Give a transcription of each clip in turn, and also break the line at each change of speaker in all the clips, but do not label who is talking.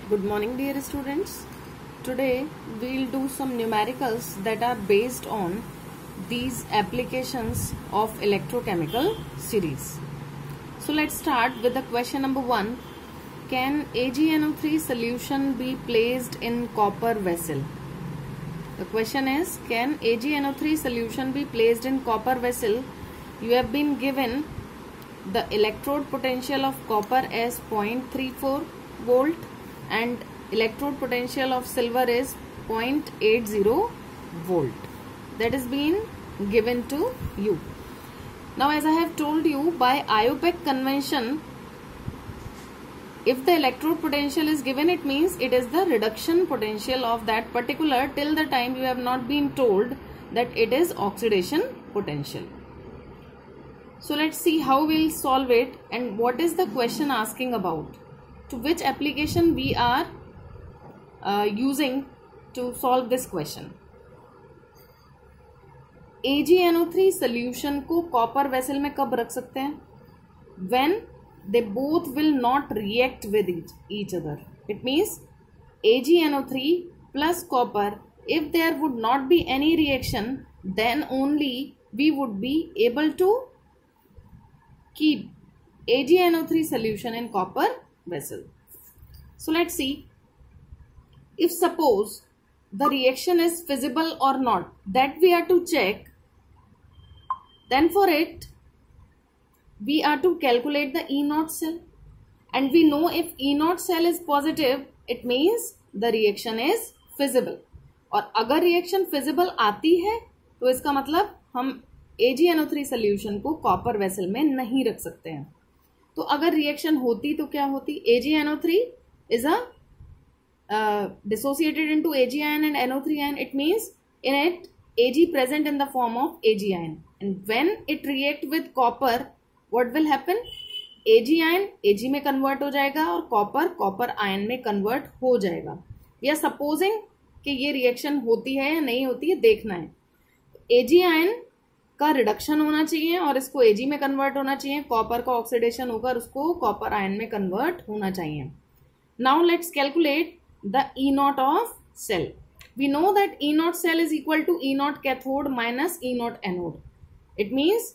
Good morning, dear students. Today we'll do some numericals that are based on these applications of electrochemical series. So let's start with the question number 1. Can AgNO3 solution be placed in copper vessel? The question is, can AgNO3 solution be placed in copper vessel? You have been given the electrode potential of copper as 0.34 volt and electrode potential of silver is 0.80 volt. That is been given to you. Now, as I have told you, by IUPAC convention, if the electrode potential is given, it means it is the reduction potential of that particular till the time you have not been told that it is oxidation potential. So let's see how we'll solve it and what is the question asking about. To which application we are using to solve this question. AgNO3 solution को copper vessel में कब रख सकते हैं? When they both will not react with each other. It means AgNO3 plus copper, if there would not be any reaction, then only we would be able to keep AgNO3 solution in copper vessel. So let's see. If suppose the reaction is feasible or not, that we are to check. Then for it, we are to calculate the E0 cell. And we know if E0 cell is positive, it means the reaction is feasible. और अगर reaction feasible आती है, तो इसका मतलब हम AgNO3 solution को copper vessel में नहीं रख सकते हैं. तो अगर रिएक्शन होती तो क्या होती? AgNO3 is a dissociated into Ag ion and NO3 ion. It means in it Ag present in the form of Ag ion, and when it react with copper, what will happen? Ag ion Ag में convert हो जाएगा और copper ion में convert हो जाएगा. We are supposing कि ये reaction होती है या नहीं होती है देखना है. Ag ion का रिडक्शन होना चाहिए और इसको Ag में कन्वर्ट होना चाहिए. कॉपर का ऑक्सीडेशन होकर उसको कॉपर आयन में कन्वर्ट होना चाहिए. Now let's calculate the E0 of cell. We know that E0 cell is equal to E0 cathode minus E0 anode. It means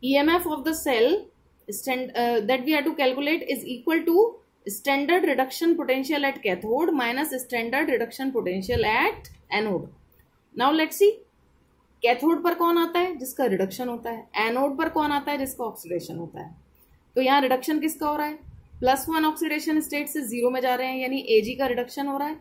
EMF of the cell that we have to calculate is equal to standard reduction potential at cathode minus standard reduction potential at anode. Now let's see. Cathode पर कौन आता है? जिसका reduction होता है. Anode पर कौन आता है? जिसका ऑक्सीडेशन होता है. तो यहाँ रिडक्शन किसका हो रहा है? +1 ऑक्सीडेशन स्टेट से 0 में जा रहे हैं, यानी Ag का रिडक्शन हो रहा है.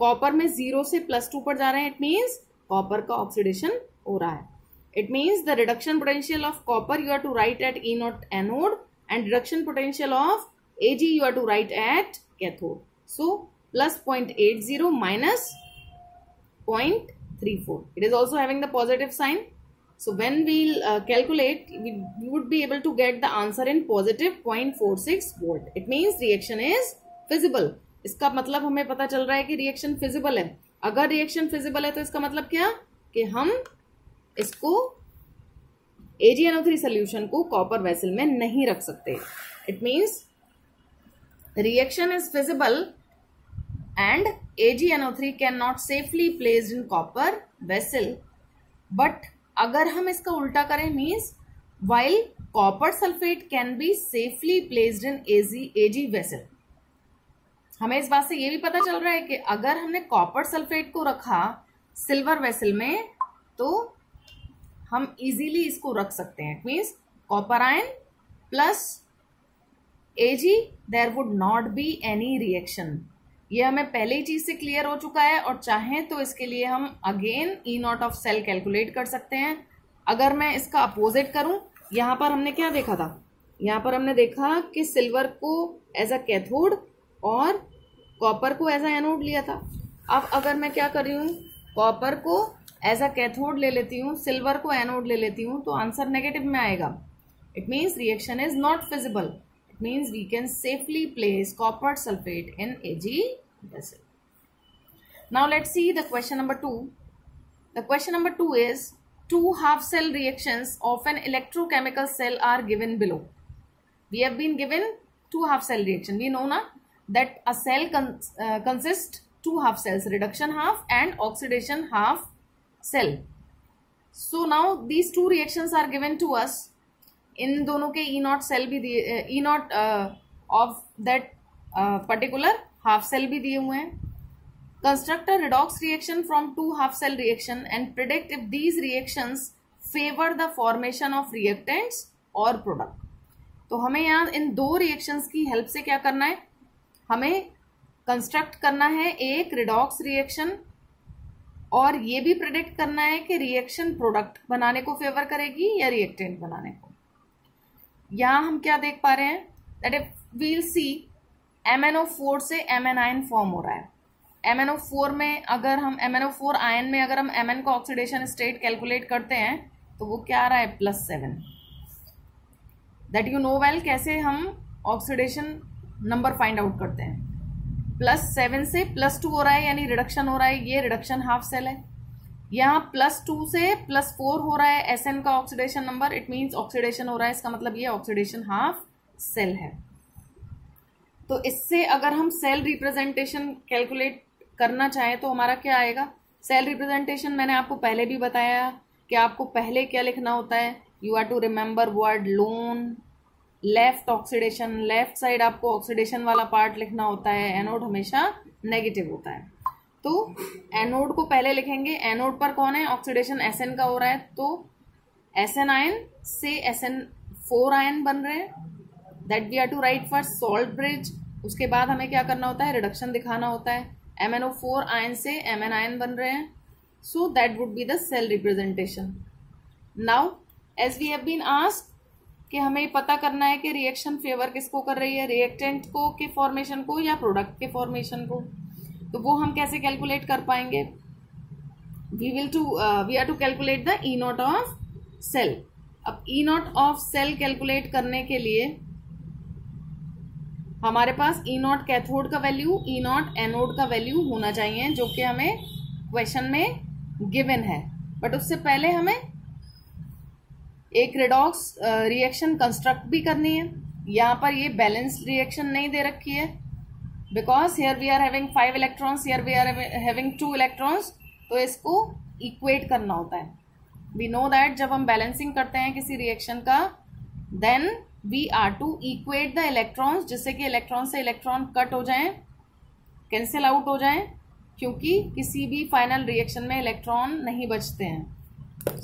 कॉपर में 0 से +2 पर जा रहे हैं. इट मीन्स कॉपर का ऑक्सीडेशन हो रहा है. It means the reduction potential of copper you are to write at E0 anode and reduction potential of Ag you are to write at cathode. So plus 0.80 minus 0.34. It is also having the positive sign. So when we'll calculate, we would be able to get the answer in positive 0.46 volt. It means reaction is feasible. इसका मतलब हमें पता चल रहा है कि reaction feasible है. अगर reaction feasible है तो इसका मतलब क्या? कि हम इसको AgNO3 solution को copper vessel में नहीं रख सकते. It means reaction is feasible and AgNO3 cannot safely placed in copper vessel. But अगर हम इसका उल्टा करें, means while copper sulfate can be safely placed in Ag vessel. हमें इस बात से ये भी पता चल रहा है कि अगर हमने कॉपर सल्फेट को रखा सिल्वर वेसल में तो हम इजीली इसको रख सकते हैं. It means copper ion plus Ag, there would not be any reaction. ये हमें पहले ही चीज से क्लियर हो चुका है और चाहें तो इसके लिए हम again E0 of cell calculate कर सकते हैं. अगर मैं इसका अपोजिट करूं, यहां पर हमने क्या देखा था? यहां पर हमने देखा कि सिल्वर को एज अ कैथोड और कॉपर को एज अ एनोड लिया था. अब अगर मैं क्या कर रही हूं, कॉपर को एज अ कैथोड ले लेती हूं, सिल्वर को एनोड ले लेती हूं, तो आंसर नेगेटिव में आएगा. It means reaction is not feasible. Means we can safely place copper sulfate in Ag vessel. Now let's see the question number 2. The question number 2 is, two half cell reactions of an electrochemical cell are given below. We have been given two half cell reaction. We know na that a cell consists two half cells, reduction half and oxidation half cell. So now these two reactions are given to us. इन दोनों के E nought cell भी दिए, E nought of that particular half cell भी दिए हुए हैं. Construct a redox reaction from two half cell reaction and predict if these reactions favour the formation of reactants और प्रोडक्ट. तो हमें यहाँ इन दो रिएक्शंस की हेल्प से क्या करना है, हमें कंस्ट्रक्ट करना है एक रिडॉक्स रिएक्शन और ये भी प्रिडिक्ट करना है कि रिएक्शन प्रोडक्ट बनाने को फेवर करेगी या रिएक्टेंट बनाने को. यहां हम क्या देख पा रहे हैं, that if we'll C MnO4 से Mn आयन फॉर्म हो रहा है. MnO4 में अगर हम MnO4 आयन में अगर हम Mn का ऑक्सीडेशन स्टेट कैलकुलेट करते हैं तो वो क्या आ रहा है, +7. दैट यू नो वेल कैसे हम ऑक्सीडेशन नंबर फाइंड आउट करते हैं. +7 से +2 हो रहा है यानी रिडक्शन हो रहा है, ये रिडक्शन हाफ सेल है. यहाँ +2 से +4 हो रहा है Sn का oxidation number, it means oxidation हो रहा है, इसका मतलब ये ऑक्सीडेशन हाफ सेल है. तो इससे अगर हम सेल रिप्रेजेंटेशन कैलकुलेट करना चाहें तो हमारा क्या आएगा. सेल रिप्रेजेंटेशन मैंने आपको पहले भी बताया कि आपको पहले क्या लिखना होता है, you are to remember word loan, left oxidation, left side आपको ऑक्सीडेशन वाला पार्ट लिखना होता है, एनोड हमेशा नेगेटिव होता है. तो एनोड को पहले लिखेंगे, एनोड पर कौन है, ऑक्सीडेशन Sn का हो रहा है, तो Sn आयन से SN4 आयन बन रहे हैं, that we are to write first salt bridge. उसके बाद हमें क्या करना होता है, रिडक्शन दिखाना होता है. MnO4 आयन से Mn आयन बन रहे हैं, so that would be the cell representation. Now as we have been asked कि हमें पता करना है कि रिएक्शन फेवर किसको कर रही है, रिएक्टेंट को के फॉर्मेशन को या प्रोडक्ट के फॉर्मेशन को. तो वो हम कैसे कैलकुलेट कर पाएंगे, we are to calculate the E nought of cell. अब E nought of cell calculate करने के लिए हमारे पास E नॉट कैथोड का वैल्यू, E नॉट एनोड का वैल्यू होना चाहिए, जो कि हमें क्वेश्चन में गिवन है. बट उससे पहले हमें एक रिडॉक्स रिएक्शन कंस्ट्रक्ट भी करनी है. यहाँ पर ये बैलेंस्ड रिएक्शन नहीं दे रखी है, because here we are having 5 electrons, here we are having 2 electrons. तो इसको इक्वेट करना होता है. वी नो दैट जब हम बैलेंसिंग करते हैं किसी रिएक्शन का, then we are to equate the electrons, जिससे कि इलेक्ट्रॉन से इलेक्ट्रॉन कट हो जाएं, कैंसिल आउट हो जाएं, क्योंकि किसी भी फाइनल रिएक्शन में इलेक्ट्रॉन नहीं बचते हैं.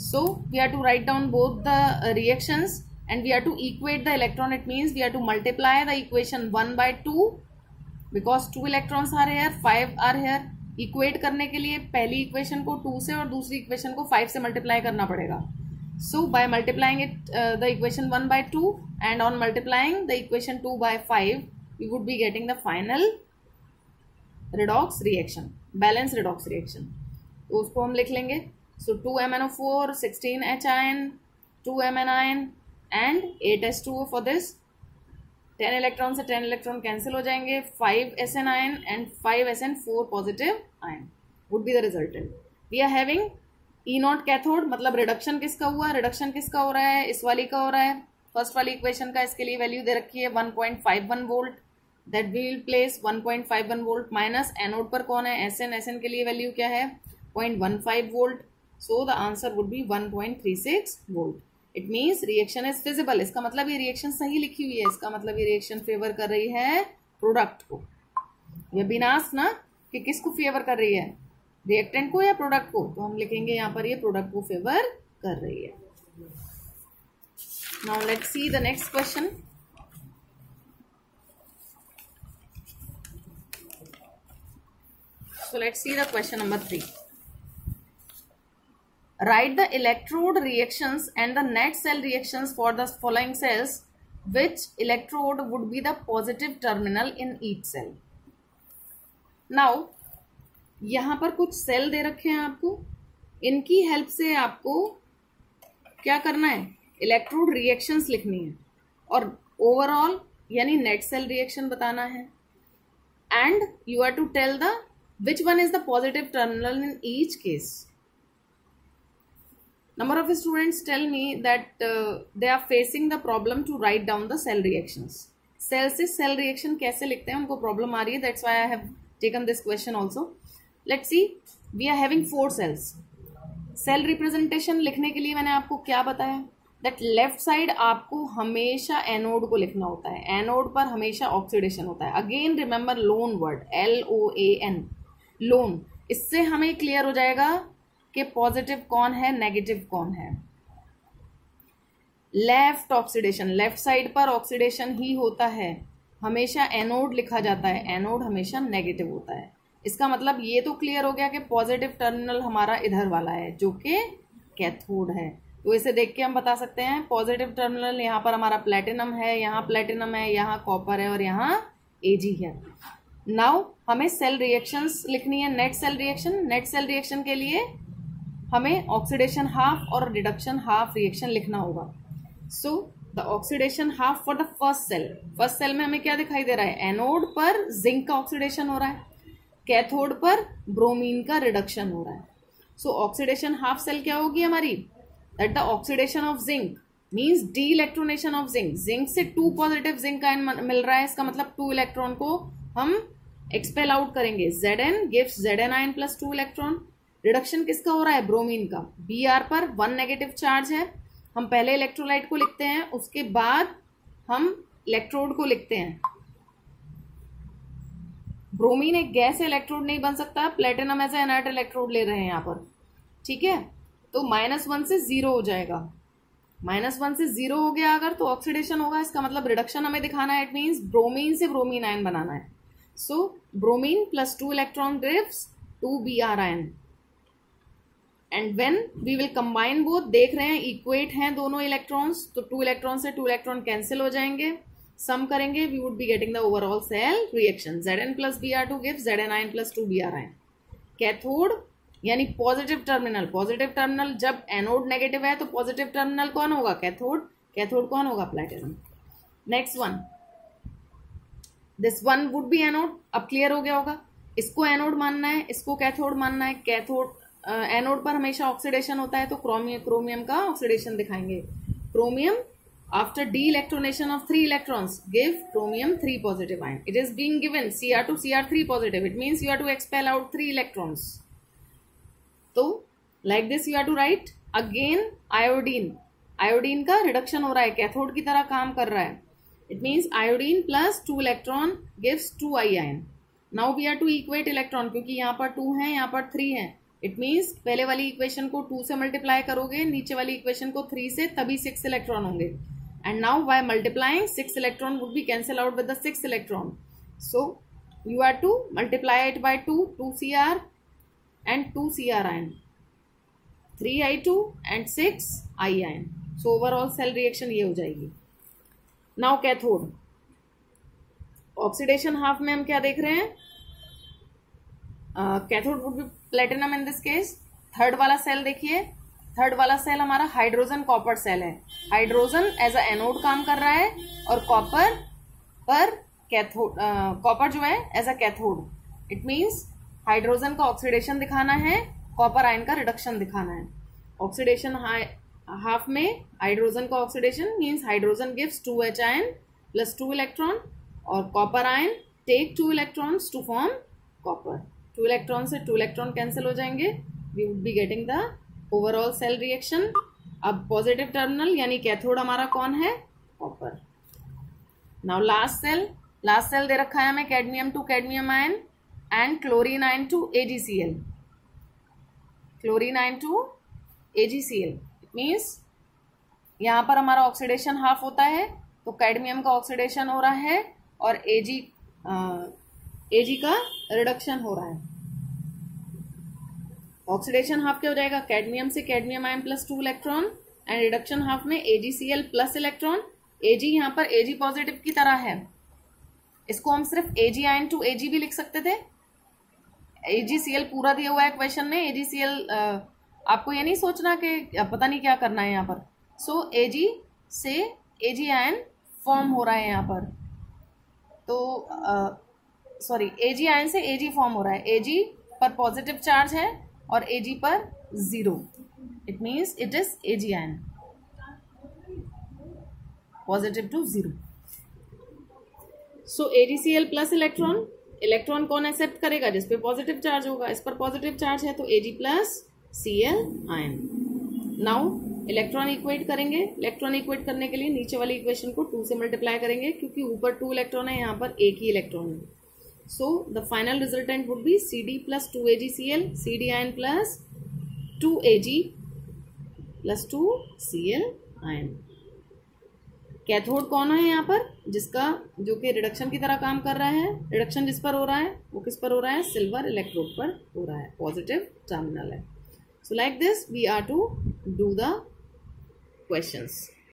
So we are to write down both the reactions and we are to equate the electron. It means we are to multiply the equation 1 by 2 because 2 electrons are here, 5 are here. Equate करने के लिए पहली equation को 2 से और दूसरी equation को 5 से मल्टीप्लाई करना पड़ेगा. So by multiplying it the equation 1 by 2 and on multiplying the equation 2 by 5 we would be getting the final redox reaction, balanced redox reaction. तो उसको हम लिख लेंगे. So 2 MnO4, 16 H ion, 2 Mn ion and 8 H2O for this. 10 electron से 10 electron cancel हो जाएंगे, 5 Sn ion and 5 SN4 positive ion would be the resultant. We are having E nought cathode, मतलब reduction किसका हुआ, रिडक्शन किसका हो रहा है, इस वाली का हो रहा है, फर्स्ट वाली इक्वेशन का. इसके लिए वैल्यू दे रखी है 1.51 volt, that we will place 1.51 volt minus anode पर कौन है, Sn के लिए वैल्यू क्या है, 0.15 volt. So the answer would be 1.36 volt. It means reaction is feasible. इसका मतलब ये रिएक्शन सही लिखी हुई है, इसका मतलब ये रिएक्शन फेवर कर रही है प्रोडक्ट को. ये बिनास ना कि किसको फेवर कर रही है, रिएक्टेंट को या प्रोडक्ट को, तो हम लिखेंगे यहाँ पर ये प्रोडक्ट को फेवर कर रही है. Now let's see the next question. So let's see the question number 3. Write the electrode reactions and the net cell reactions for the following cells. Which electrode would be the positive terminal in each cell? Now, यहाँ पर कुछ cell दे रखे हैं आपको, इनकी help से आपको क्या करना है, इलेक्ट्रोड रिएक्शंस लिखनी है और ओवरऑल यानी नेट सेल रिएक्शन बताना है. And you are to tell the which one is the positive terminal in each case. Number of students tell me that they are facing the problem to write down the cell reactions. Cell से cell reaction कैसे लिखते हैं, उनको problem आ रही है, that's why I have taken this question also. Let's see, we are having 4 cells. Cell representation लिखने के लिए मैंने आपको क्या बताया, दैट लेफ्ट साइड आपको हमेशा एनोड को लिखना होता है. एनोड पर हमेशा ऑक्सीडेशन होता है. Again remember loan word, LOAN, loan. इससे हमें क्लियर हो जाएगा कि पॉजिटिव कौन है, नेगेटिव कौन है. लेफ्ट ऑक्सीडेशन, लेफ्ट साइड पर ऑक्सीडेशन ही होता है. हमेशा एनोड लिखा जाता है, एनोड हमेशा नेगेटिव होता है. इसका मतलब ये तो क्लियर हो गया कि पॉजिटिव टर्मिनल हमारा इधर वाला है जो कि कैथोड है. तो इसे देख के हम बता सकते हैं पॉजिटिव टर्मिनल यहाँ पर हमारा प्लेटिनम है, यहाँ प्लेटिनम है, यहाँ कॉपर है और यहाँ Ag है. नाउ हमें सेल रिएक्शंस लिखनी है. Net cell reaction, net cell reaction के लिए हमें ऑक्सीडेशन हाफ और रिडक्शन हाफ रिएक्शन लिखना होगा. So the oxidation half for the first cell. First cell में हमें क्या दिखाई दे रहा है, एनोड पर जिंक का ऑक्सीडेशन हो रहा है, कैथोड पर ब्रोमीन का रिडक्शन हो रहा है. सो ऑक्सीडेशन हाफ सेल क्या होगी हमारी, that the oxidation of zinc means de electronation of zinc. Zinc से 2 पॉजिटिव जिंक आयन मिल रहा है, इसका मतलब 2 इलेक्ट्रॉन को हम एक्सपेल आउट करेंगे. Zn gives Zn ion plus 2 electron. Reduction किसका हो रहा है, ब्रोमीन का. Br पर 1 नेगेटिव चार्ज है. हम पहले इलेक्ट्रोलाइट को लिखते हैं, उसके बाद हम इलेक्ट्रोड को लिखते हैं. ब्रोमीन एक गैस इलेक्ट्रोड नहीं बन सकता. प्लेटिनम ऐसा इनर्ट इलेक्ट्रोड ले रहे हैं यहाँ पर, ठीक है. तो -1 से 0 हो जाएगा. -1 से 0 हो गया अगर, तो ऑक्सीडेशन होगा. इसका मतलब रिडक्शन हमें दिखाना है. इट मीन्स ब्रोमीन से ब्रोमीन आयन बनाना है. So bromine plus 2 electron gives 2 Br ion. And when we will combine both, देख रहे हैं इक्वेट हैं दोनों इलेक्ट्रॉन्स, तो 2 इलेक्ट्रॉन से 2 इलेक्ट्रॉन कैंसिल हो जाएंगे. सम करेंगे, we would be getting the overall cell reaction. Zn plus Br2 gives Zn ion plus 2 Br ion. Cathode यानी पॉजिटिव टर्मिनल. पॉजिटिव टर्मिनल जब एनोड नेगेटिव है तो पॉजिटिव टर्मिनल कौन होगा, कैथोड. कैथोड कौन होगा, platinum. Next one, this one would be anode. अब clear हो गया होगा. इसको एनोड मानना है, इसको कैथोड मानना है. कैथोड एनोड पर हमेशा ऑक्सीडेशन होता है, तो क्रोमियम का ऑक्सीडेशन दिखाएंगे. Chromium after de electronation of 3 electrons give chromium 3 positive ion. It is being given Cr2 Cr3 positive. It means you have to expel out 3 electrons. तो like this you have to write. Again iodine, iodine का reduction हो रहा है, cathode की तरह काम कर रहा है. It means iodine plus 2 electron gives 2 I ion. Now we are to equate electron, क्योंकि यहाँ पर 2 है, यहाँ पर 3 है. इट मीन्स पहले वाली इक्वेशन को 2 से मल्टीप्लाई करोगे, नीचे वाली इक्वेशन को 3 से, तभी 6 इलेक्ट्रॉन होंगे. And now by multiplying 6 electron would be cancel out with the 6 electron. So you are to multiply it by 2, 2 Cr and 2 Cr ion, 3 I2 and 6 I ion. So overall cell reaction ये हो जाएगी. Now cathode, oxidation half में हम क्या देख रहे हैं, cathode would be platinum in this case. Third वाला सेल देखिए, थर्ड वाला सेल हमारा हाइड्रोजन कॉपर सेल है. हाइड्रोजन एज अ एनोड काम कर रहा है और कॉपर पर कैथोड, कॉपर जो है as a cathode. It means hydrogen का ऑक्सीडेशन दिखाना है, कॉपर आयन का रिडक्शन दिखाना है. ऑक्सीडेशन हाफ में हाइड्रोजन का oxidation means hydrogen gives 2H ion plus 2 electron, और copper ion take 2 electrons to form copper. 2 electron से 2 इलेक्ट्रॉन कैंसिल हो जाएंगे. We would be getting the overall cell reaction. अब पॉजिटिव टर्मिनल यानी cathode हमारा कौन है, कॉपर. नाउ लास्ट सेल दे रखा है हमें, cadmium to cadmium ion and chlorine ion to AgCl. Chlorine ion to AgCl. It means यहाँ पर हमारा ऑक्सीडेशन हाफ होता है, तो कैडमियम का ऑक्सीडेशन हो रहा है और Ag का रिडक्शन हो रहा है. ऑक्सीडेशन हाफ क्या हो जाएगा, कैडमियम से cadmium ion plus 2 electron, and reduction half में AgCl प्लस इलेक्ट्रॉन. Ag यहाँ पर Ag पॉजिटिव की तरह है, इसको हम सिर्फ Ag आयन टू Ag भी लिख सकते थे. AgCl पूरा दिया हुआ है क्वेश्चन में. AgCl आपको ये नहीं सोचना कि पता नहीं क्या करना है यहाँ पर. सो Ag से Ag आयन फॉर्म हो रहा है यहाँ पर, तो सॉरी Ag आयन से Ag फॉर्म हो रहा है. Ag पर पॉजिटिव चार्ज है और Ag पर 0. It means it is Ag ion, positive to 0. So AgCl plus electron, electron कौन एक्सेप्ट करेगा? जिस पे पॉजिटिव चार्ज होगा, इस पर पॉजिटिव चार्ज है तो Ag plus Cl ion. Now electron equate करेंगे, इलेक्ट्रॉन इक्वेट करने के लिए नीचे वाली इक्वेशन को 2 से मल्टीप्लाई करेंगे, क्योंकि ऊपर 2 इलेक्ट्रॉन है, यहाँ पर एक ही इलेक्ट्रॉन है। So the final resultant would be Cd plus 2AgCl, Cd ion plus 2Ag plus 2Cl ion. Cathode कौन है यहाँ पर? जिसका जो कि रिडक्शन की तरह काम कर रहा है, रिडक्शन जिस पर हो रहा है वो किस पर हो रहा है? सिल्वर इलेक्ट्रोड पर हो रहा है, पॉजिटिव टर्मिनल है। So like this we are to do the questions.